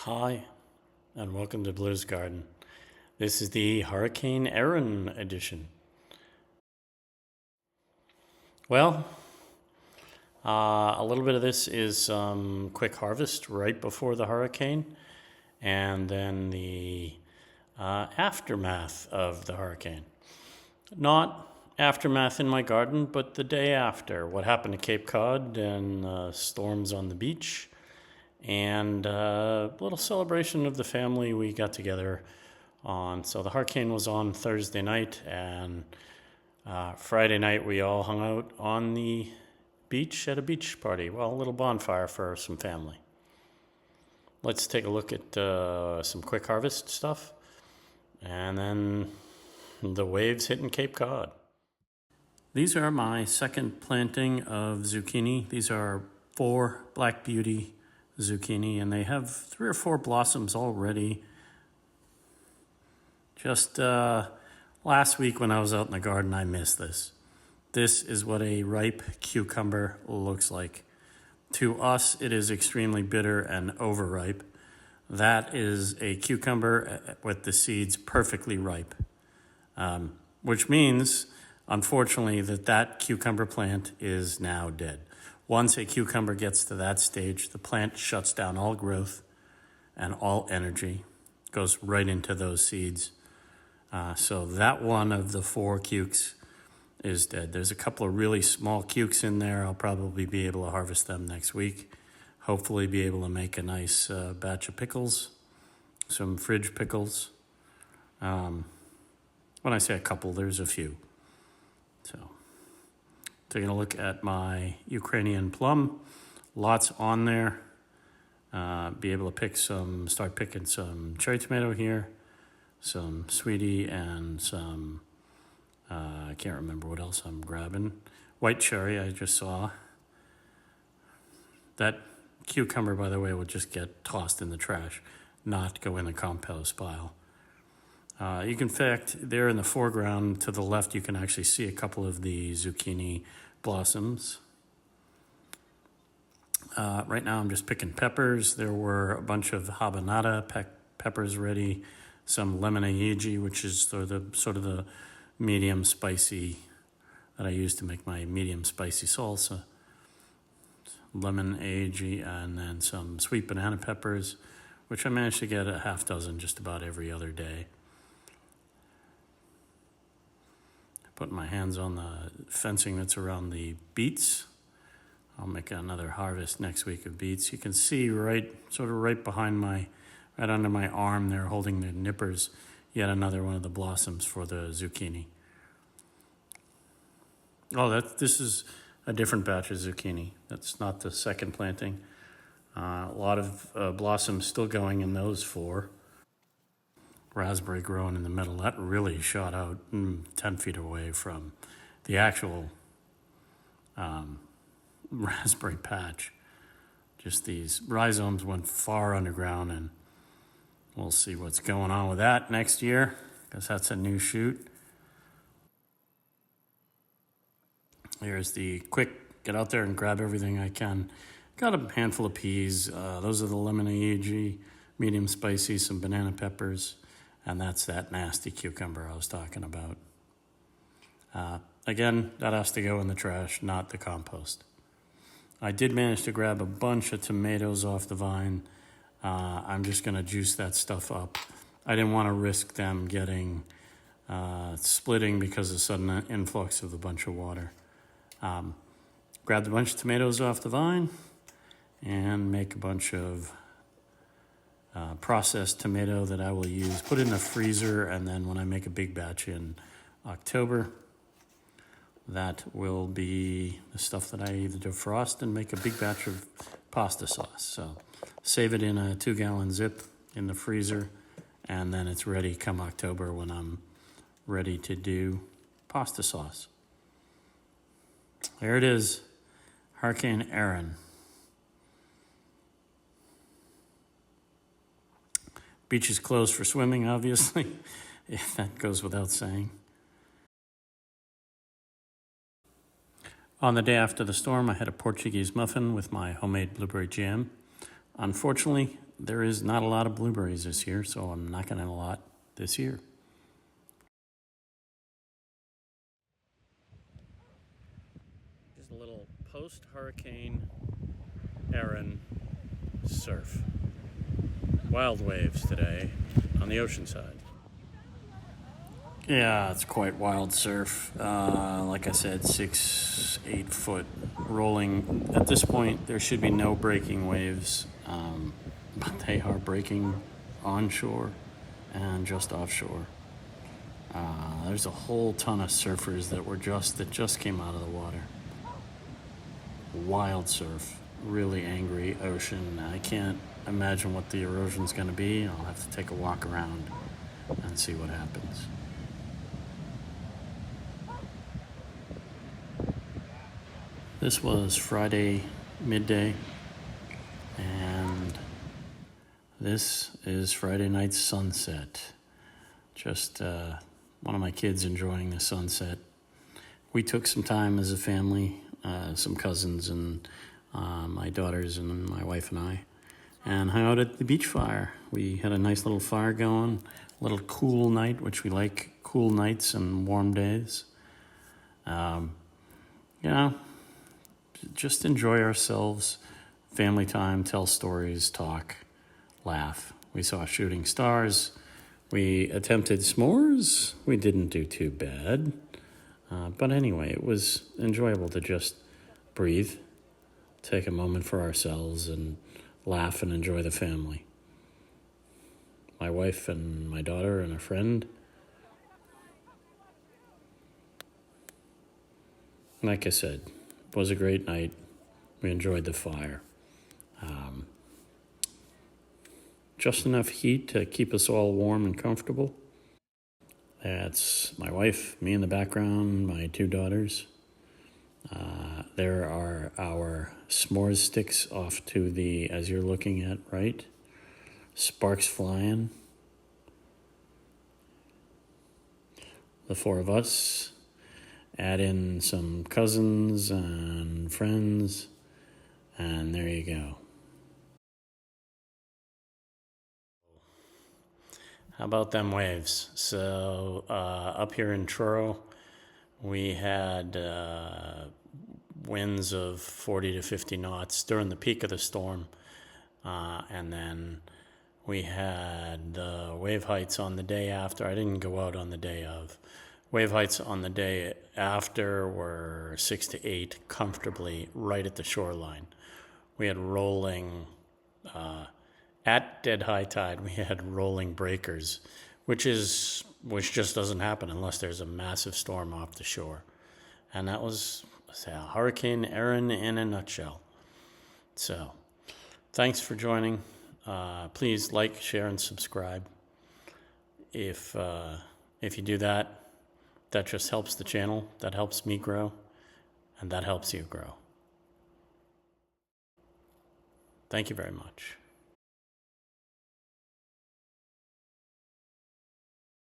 Hi, and welcome to Blue's Garden. This is the Hurricane Erin edition. Well, a little bit of this is some quick harvest right before the hurricane, and then the aftermath of the hurricane. Not aftermath in my garden, but the day after. What happened to Cape Cod and storms on the beach, and a little celebration of the family we got together on. So the hurricane was on Thursday night, and Friday night we all hung out on the beach at a beach party. Well, a little bonfire for some family. Let's take a look at some quick harvest stuff, and then the waves hitting Cape Cod. These are my second planting of zucchini. These are 4 Black Beauty zucchini, and they have 3 or 4 blossoms already. Just last week when I was out in the garden, I missed this. This is what a ripe cucumber looks like. To us, it is extremely bitter and overripe. That is a cucumber with the seeds perfectly ripe, which means, unfortunately, that cucumber plant is now dead. Once a cucumber gets to that stage, the plant shuts down all growth and all energy, goes right into those seeds. So that one of the 4 cukes is dead. There's a couple of really small cukes in there. I'll probably be able to harvest them next week. Hopefully be able to make a nice batch of pickles, some fridge pickles. When I say a couple, there's a few. So taking a look at my Ukrainian plum, lots on there. Be able to start picking some cherry tomato here, some sweetie, and some, I can't remember what else I'm grabbing. White cherry I just saw. That cucumber, by the way, will just get tossed in the trash, not go in the compost pile. You can, in fact, there in the foreground to the left, you can actually see a couple of the zucchini blossoms. Right now I'm just picking peppers. There were a bunch of habanada peppers ready, some lemon aji, which is sort of the medium spicy that I use to make my medium spicy salsa. Lemon aji, and then some sweet banana peppers, which I managed to get a half dozen just about every other day. Putting my hands on the fencing that's around the beets. I'll make another harvest next week of beets. You can see right behind right under my arm there, holding the nippers, yet another one of the blossoms for the zucchini. Oh, this is a different batch of zucchini. That's not the second planting. A lot of blossoms still going in those 4. Raspberry growing in the middle. That really shot out 10 feet away from the actual raspberry patch. Just these rhizomes went far underground, and we'll see what's going on with that next year, because that's a new shoot. Here's the quick, get out there and grab everything I can. Got a handful of peas. Those are the lemon aji, medium spicy, some banana peppers, and that's that nasty cucumber I was talking about. Again, that has to go in the trash, not the compost. I did manage to grab a bunch of tomatoes off the vine. I'm just going to juice that stuff up. I didn't want to risk them getting splitting because of sudden influx of a bunch of water. Grabbed a bunch of tomatoes off the vine and make a bunch of processed tomato that I will use, put in the freezer, and then when I make a big batch in October, that will be the stuff that I either defrost and make a big batch of pasta sauce. So save it in a 2-gallon zip in the freezer, and then it's ready come October when I'm ready to do pasta sauce. There it is, Hurricane Erin. Beach is closed for swimming, obviously, if that goes without saying. On the day after the storm, I had a Portuguese muffin with my homemade blueberry jam. Unfortunately, there is not a lot of blueberries this year, so I'm not going to have a lot this year. Just a little post-hurricane Erin surf. Wild waves today on the ocean side. Yeah, it's quite wild surf. Like I said, 6-8 foot rolling. At this point, there should be no breaking waves, but they are breaking onshore and just offshore. There's a whole ton of surfers that just came out of the water. Wild surf, really angry ocean. I can't imagine what the erosion's going to be. I'll have to take a walk around and see what happens. This was Friday midday, and this is Friday night sunset. Just one of my kids enjoying the sunset. We took some time as a family, some cousins and my daughters and my wife and I, and hung out at the beach fire. We had a nice little fire going, a little cool night, which we like, cool nights and warm days. Just enjoy ourselves, family time, tell stories, talk, laugh. We saw shooting stars. We attempted s'mores. We didn't do too bad. But anyway, it was enjoyable to just breathe, take a moment for ourselves, and laugh and enjoy the family. My wife and my daughter and a friend. Like I said, it was a great night. We enjoyed the fire. Just enough heat to keep us all warm and comfortable. That's my wife, me in the background, my two daughters. There are our s'mores sticks off to the, as you're looking at, right? Sparks flying. The four of us. Add in some cousins and friends, and there you go. How about them waves? So up here in Truro, we had winds of 40 to 50 knots during the peak of the storm, and then we had wave heights on the day after. I didn't go out on the day of. Wave heights on the day after were 6 to 8 comfortably right at the shoreline. We had rolling, at dead high tide, we had rolling breakers, which just doesn't happen unless there's a massive storm off the shore. And that was Hurricane Erin in a nutshell. So thanks for joining. Please like, share, and subscribe. If you do that, that just helps the channel, that helps me grow, and that helps you grow. Thank you very much.